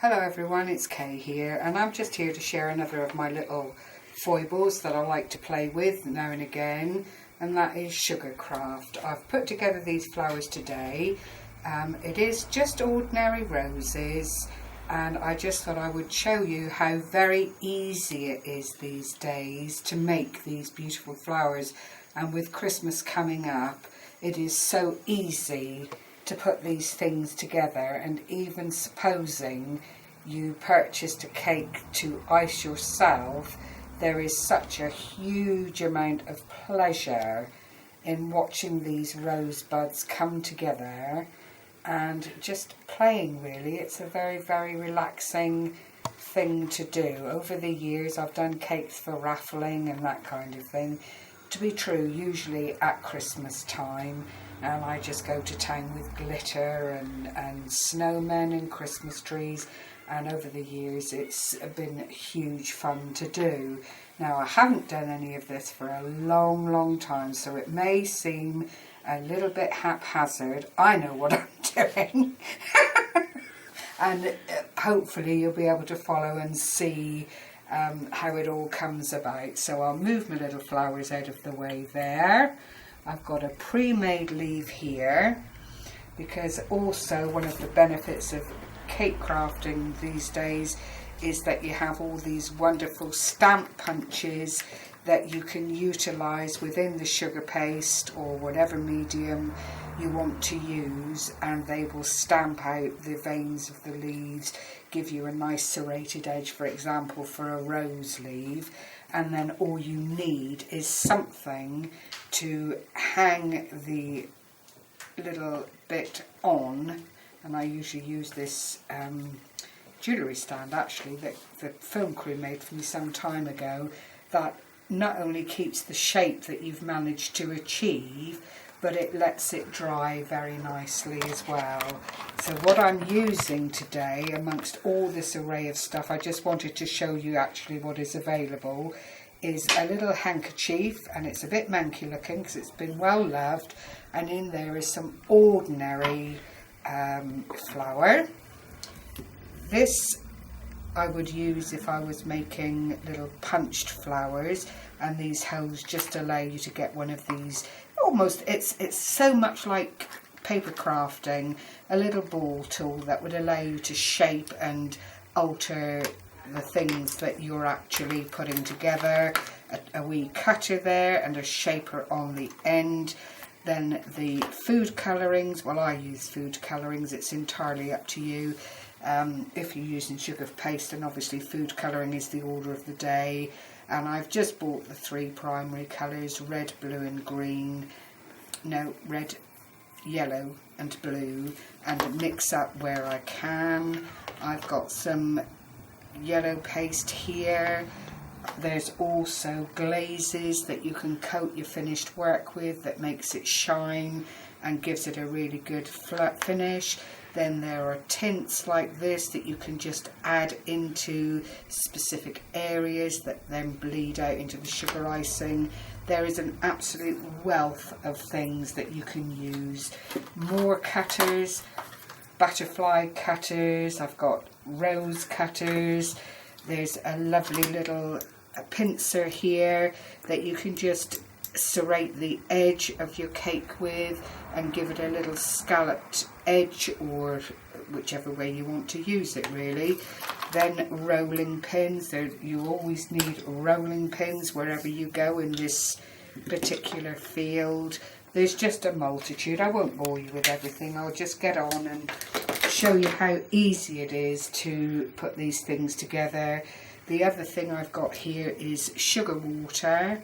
Hello everyone, it's Kay here, and I'm just here to share another of my little foibles that I like to play with now and again, and that is sugarcraft. I've put together these flowers today. It is just ordinary roses, and I just thought I would show you how very easy it is these days to make these beautiful flowers. And with Christmas coming up, it is so easy to put these things together, and even supposing you purchased a cake to ice yourself, there is such a huge amount of pleasure in watching these rosebuds come together and just playing. Really, it's a very, very relaxing thing to do. Over the years I've done cakes for raffling and that kind of thing. To be true, usually at Christmas time, and I just go to town with glitter and snowmen and Christmas trees, and over the years it's been huge fun to do. Now, I haven't done any of this for a long time, so it may seem a little bit haphazard. I know what I'm doing. And hopefully you'll be able to follow and see how it all comes about. So I'll move my little flowers out of the way there. I've got a pre-made leaf here, because also one of the benefits of cake crafting these days is that you have all these wonderful stamp punches that you can utilize within the sugar paste or whatever medium you want to use, and they will stamp out the veins of the leaves, give you a nice serrated edge, for example, for a rose leaf. And then all you need is something to hang the little bit on, and I usually use this jewellery stand actually that the film crew made for me some time ago, that not only keeps the shape that you've managed to achieve, but it lets it dry very nicely as well. So what I'm using today, amongst all this array of stuff, I just wanted to show you actually what is available, is a little handkerchief, and it's a bit manky looking because it's been well loved, and in there is some ordinary flour. This I would use if I was making little punched flowers, and these holes just allow you to get one of these. Almost, it's so much like paper crafting, a little ball tool that would allow you to shape and alter the things that you're actually putting together. A wee cutter there and a shaper on the end. Then the food colourings, well, I use food colourings, it's entirely up to you. If you're using sugar paste, and obviously food colouring is the order of the day. And I've just bought the three primary colours, red, blue and green. No, red, yellow and blue, and mix up where I can. I've got some yellow paste here. There's also glazes that you can coat your finished work with that makes it shine and gives it a really good flat finish. Then there are tints like this that you can just add into specific areas that then bleed out into the sugar icing. There is an absolute wealth of things that you can use. More cutters, butterfly cutters, I've got rose cutters. There's a lovely little pincer here that you can just serrate the edge of your cake with and give it a little scalloped edge, or whichever way you want to use it really. Then rolling pins, you always need rolling pins wherever you go in this particular field. There's just a multitude. I won't bore you with everything, I'll just get on and show you how easy it is to put these things together. The other thing I've got here is sugar water.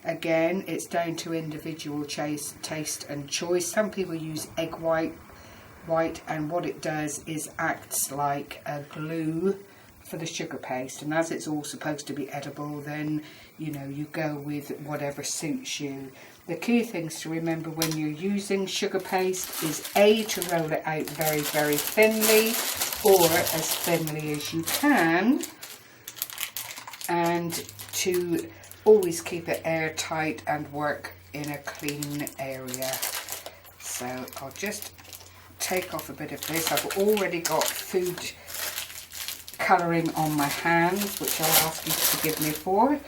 Again, it's down to individual taste and choice. Some people use egg white, and what it does is acts like a glue for the sugar paste, and as it's all supposed to be edible, then you go with whatever suits you. The key things to remember when you're using sugar paste is A, to roll it out very, very thinly, or as thinly as you can, and to always keep it airtight and work in a clean area. So I'll just take off a bit of this. I've already got food colouring on my hands, which I'll ask you to forgive me for.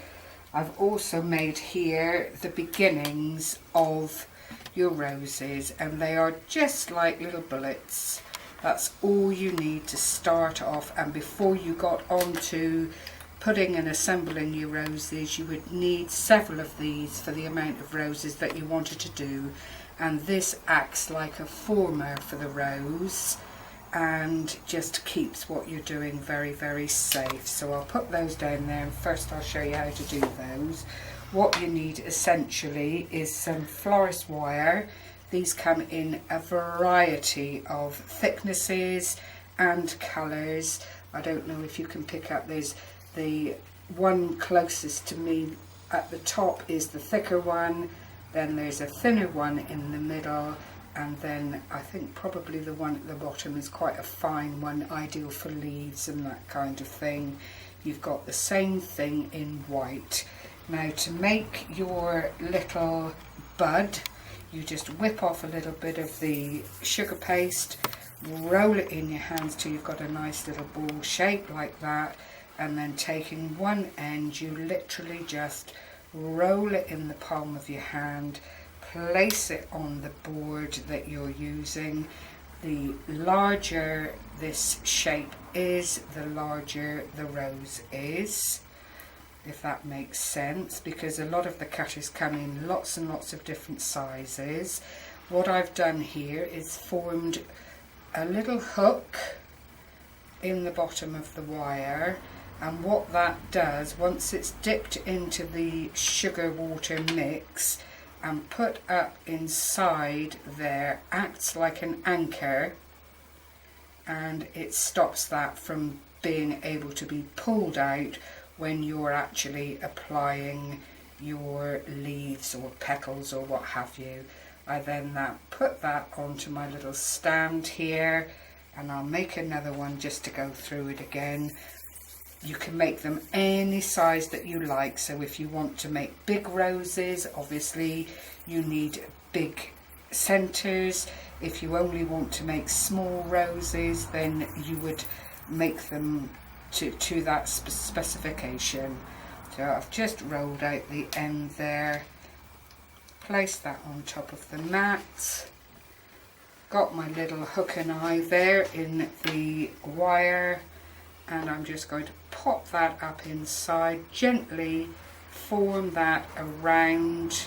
I've also made here the beginnings of your roses, and they are just like little bullets. That's all you need to start off, and before you got on to putting and assembling your roses, you would need several of these for the amount of roses that you wanted to do, and this acts like a former for the rose and just keeps what you're doing very, very safe. So I'll put those down there, and first I'll show you how to do those. What you need essentially is some florist wire. These come in a variety of thicknesses and colours. I don't know if you can pick up, there's the one closest to me at the top is the thicker one, then there's a thinner one in the middle, and then I think probably the one at the bottom is quite a fine one, ideal for leaves and that kind of thing. You've got the same thing in white. Now to make your little bud, you just whip off a little bit of the sugar paste, roll it in your hands till you've got a nice little ball shape like that, and then taking one end, you literally just roll it in the palm of your hand, place it on the board that you're using. The larger this shape is, the larger the rose is, if that makes sense, because a lot of the cutters come in lots and lots of different sizes. What I've done here is formed a little hook in the bottom of the wire, and what that does, once it's dipped into the sugar water mix and put up inside there, acts like an anchor, and it stops that from being able to be pulled out when you're actually applying your leaves or petals or what have you. I then put that onto my little stand here, and I'll make another one just to go through it again. You can make them any size that you like, so if you want to make big roses, obviously you need big centres. If you only want to make small roses, then you would make them to that specification. So I've just rolled out the end there, placed that on top of the mat, got my little hook and eye there in the wire, and I'm just going to pop that up inside, gently form that around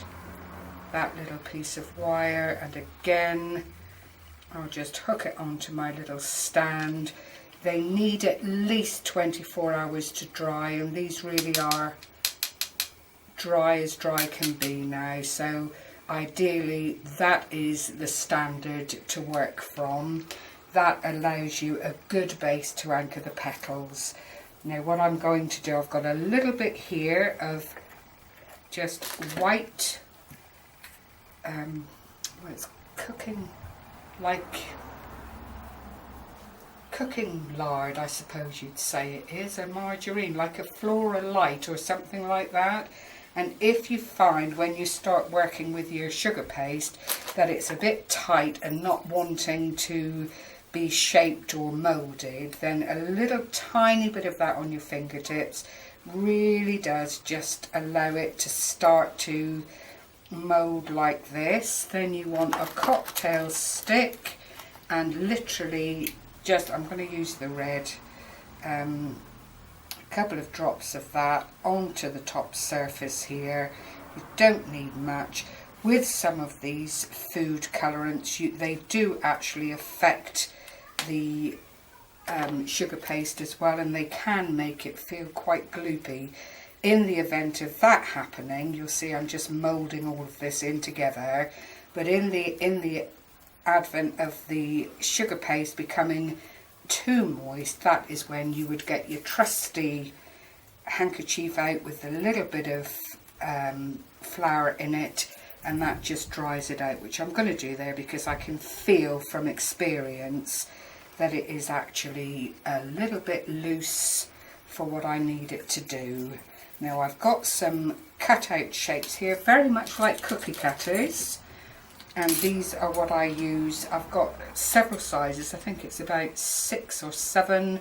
that little piece of wire, and again I'll just hook it onto my little stand. They need at least 24 hours to dry, and these really are dry as dry can be now, so ideally that is the standard to work from. That allows you a good base to anchor the petals. Now what I'm going to do, I've got a little bit here of just white, well, it's cooking lard, I suppose you'd say it is, a margarine, like a Flora Light or something like that. And if you find when you start working with your sugar paste that it's a bit tight and not wanting to be shaped or moulded, then a little tiny bit of that on your fingertips really does just allow it to start to mould like this. Then you want a cocktail stick and literally just, I'm going to use the red, a couple of drops of that onto the top surface here. You don't need much. With some of these food colorants, they do actually affect the sugar paste as well, and they can make it feel quite gloopy. In the event of that happening, you'll see I'm just moulding all of this in together, but in the advent of the sugar paste becoming too moist, that is when you would get your trusty handkerchief out with a little bit of flour in it, and that just dries it out, which I'm going to do there because I can feel from experience that it is actually a little bit loose for what I need it to do. Now I've got some cut out shapes here, very much like cookie cutters, and these are what I use. I've got several sizes, I think it's about 6 or 7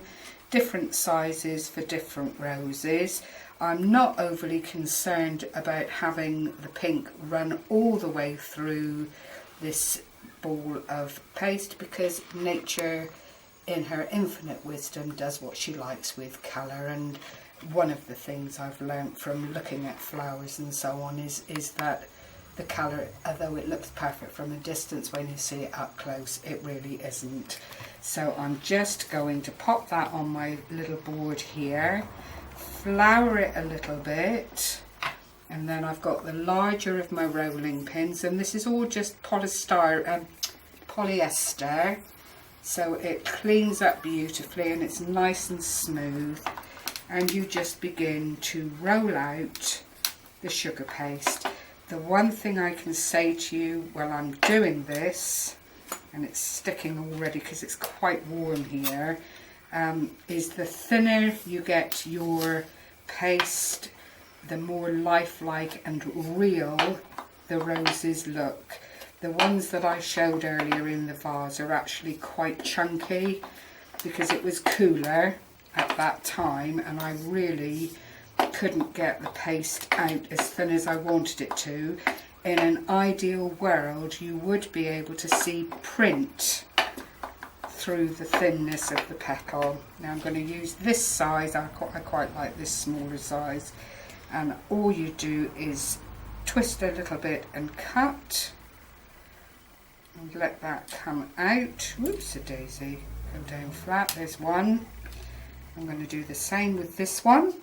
different sizes for different roses. I'm not overly concerned about having the pink run all the way through this ball of paste, because nature in her infinite wisdom does what she likes with colour. And one of the things I've learnt from looking at flowers and so on is that the colour, although it looks perfect from a distance, when you see it up close, it really isn't. So I'm just going to pop that on my little board here, flour it a little bit, and then I've got the larger of my rolling pins, and this is all just polyester, so it cleans up beautifully and it's nice and smooth. And you just begin to roll out the sugar paste. The one thing I can say to you while I'm doing this, and it's sticking already because it's quite warm here, is the thinner you get your paste, the more lifelike and real the roses look. The ones that I showed earlier in the vase are actually quite chunky because it was cooler at that time, and I really couldn't get the paste out as thin as I wanted it to. In an ideal world, you would be able to see print through the thinness of the petal. Now I'm going to use this size. I quite like this smaller size, and all you do is twist a little bit and cut and let that come out. Whoops, a daisy, go down flat. There's one. I'm going to do the same with this one.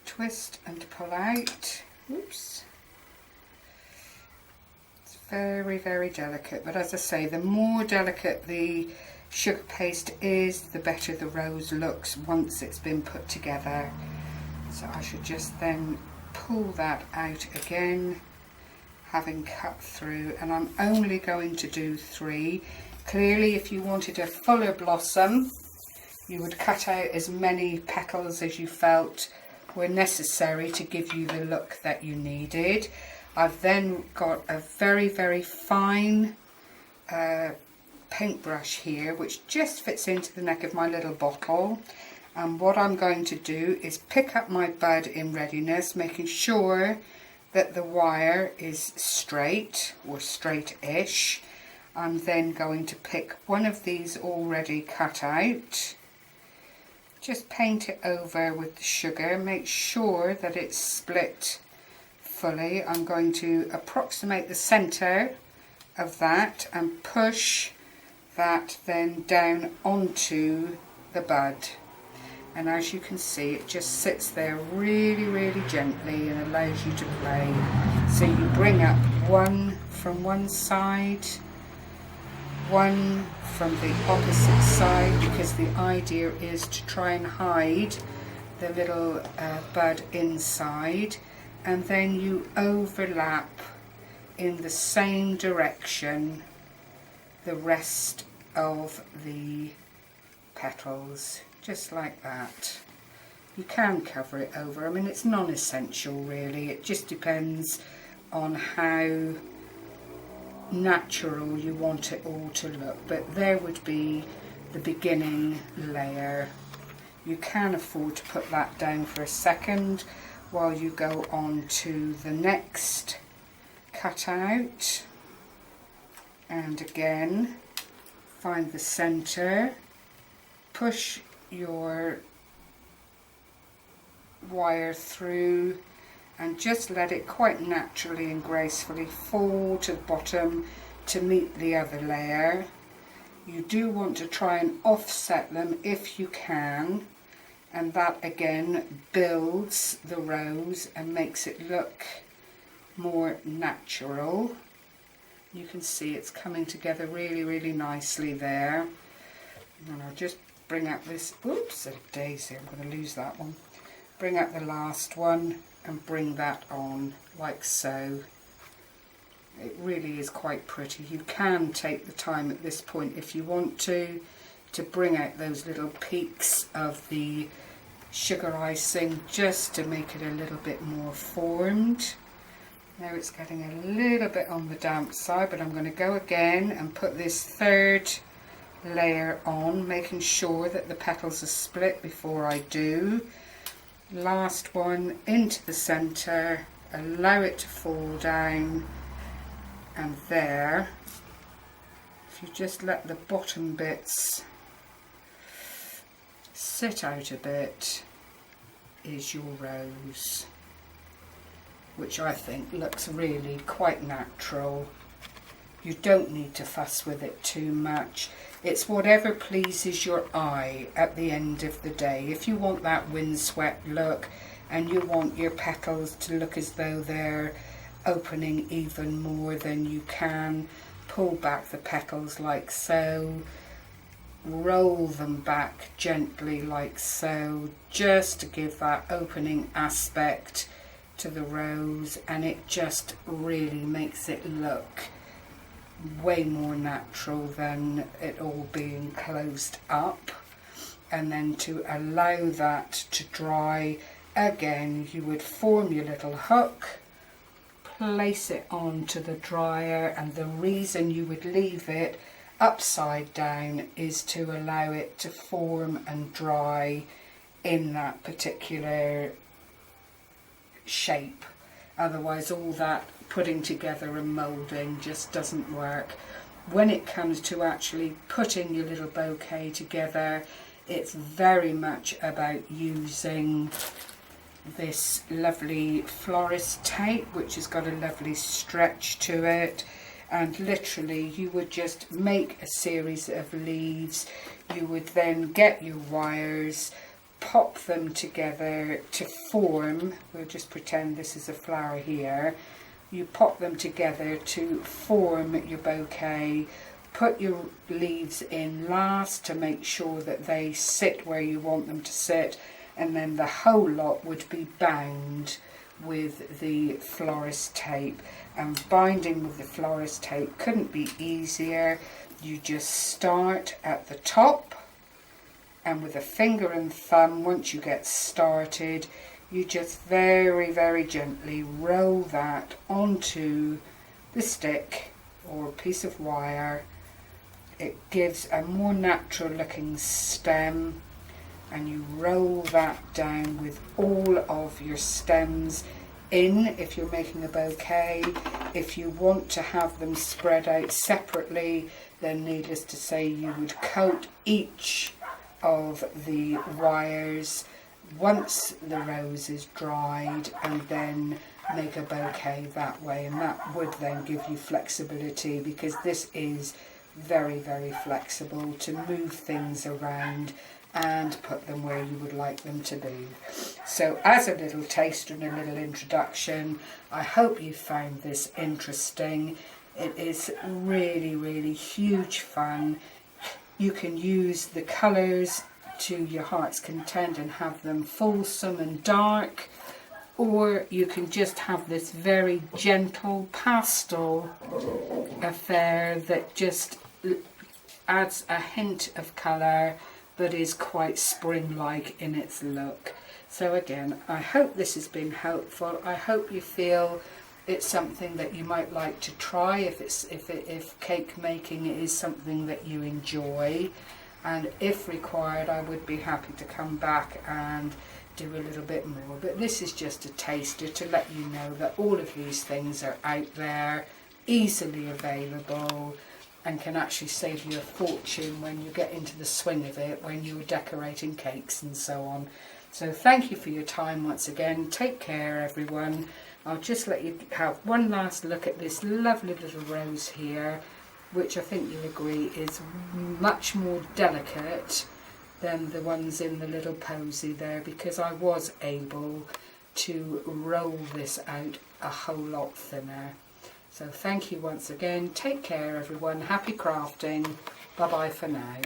Twist and pull out. Oops. It's very, very delicate, but as I say, the more delicate the sugar paste is, the better the rose looks once it's been put together. So I should just then pull that out again, having cut through, and I'm only going to do 3. Clearly, if you wanted a fuller blossom, you would cut out as many petals as you felt were necessary to give you the look that you needed. I've then got a very, very fine paintbrush here, which just fits into the neck of my little bottle. And what I'm going to do is pick up my bud in readiness, making sure that the wire is straight or straight-ish. I'm then going to pick one of these already cut out. Just paint it over with the sugar, make sure that it's split fully. I'm going to approximate the centre of that and push that then down onto the bud. And as you can see, it just sits there really, really gently and allows you to play. So you bring up one from one side, one from the opposite side, because the idea is to try and hide the little bud inside, and then you overlap in the same direction the rest of the petals, just like that. You can cover it over. I mean, it's non-essential really, it just depends on how natural you want it all to look, but there would be the beginning layer. You can afford to put that down for a second while you go on to the next cutout, and again find the center, push your wire through and just let it quite naturally and gracefully fall to the bottom to meet the other layer. You do want to try and offset them if you can, and that again builds the rose and makes it look more natural. You can see it's coming together really, really nicely there. And I'll just bring up this, oops, a daisy, I'm going to lose that one. Bring up the last one and bring that on like so. It really is quite pretty. You can take the time at this point if you want to bring out those little peaks of the sugar icing, just to make it a little bit more formed. Now it's getting a little bit on the damp side, but I'm going to go again and put this third layer on, making sure that the petals are split before I do. Last one into the centre, allow it to fall down, and there, if you just let the bottom bits sit out a bit, is your rose, which I think looks really quite natural. You don't need to fuss with it too much. It's whatever pleases your eye at the end of the day. If you want that windswept look and you want your petals to look as though they're opening even more, then you can pull back the petals like so, roll them back gently like so, just to give that opening aspect to the rose, and it just really makes it look way more natural than it all being closed up. And then to allow that to dry, again you would form your little hook, place it onto the dryer, and the reason you would leave it upside down is to allow it to form and dry in that particular shape. Otherwise all that putting together and moulding just doesn't work. When it comes to actually putting your little bouquet together, it's very much about using this lovely florist tape, which has got a lovely stretch to it, and literally you would just make a series of leaves. You would then get your wires, pop them together to form, we'll just pretend this is a flower here, you pop them together to form your bouquet, put your leaves in last to make sure that they sit where you want them to sit, and then the whole lot would be bound with the florist tape. And binding with the florist tape couldn't be easier. You just start at the top, and with a finger and thumb, once you get started, you just very, very gently roll that onto the stick or piece of wire. It gives a more natural looking stem, and you roll that down with all of your stems in if you're making a bouquet. If you want to have them spread out separately, then needless to say you would coat each of the wires once the rose is dried, and then make a bouquet that way, and that would then give you flexibility, because this is very, very flexible to move things around and put them where you would like them to be. So as a little taster and a little introduction, I hope you found this interesting. It is really, really huge fun. You can use the colours to your heart's content and have them fulsome and dark, or you can just have this very gentle pastel affair that just adds a hint of colour but is quite spring-like in its look. So again, I hope this has been helpful. I hope you feel it's something that you might like to try if cake making is something that you enjoy, and if required I would be happy to come back and do a little bit more. But this is just a taster to let you know that all of these things are out there, easily available, and can actually save you a fortune when you get into the swing of it, when you're decorating cakes and so on. So thank you for your time once again. Take care, everyone. I'll just let you have one last look at this lovely little rose here, which I think you'll agree is much more delicate than the ones in the little posy there, because I was able to roll this out a whole lot thinner. So thank you once again. Take care, everyone. Happy crafting. Bye bye for now.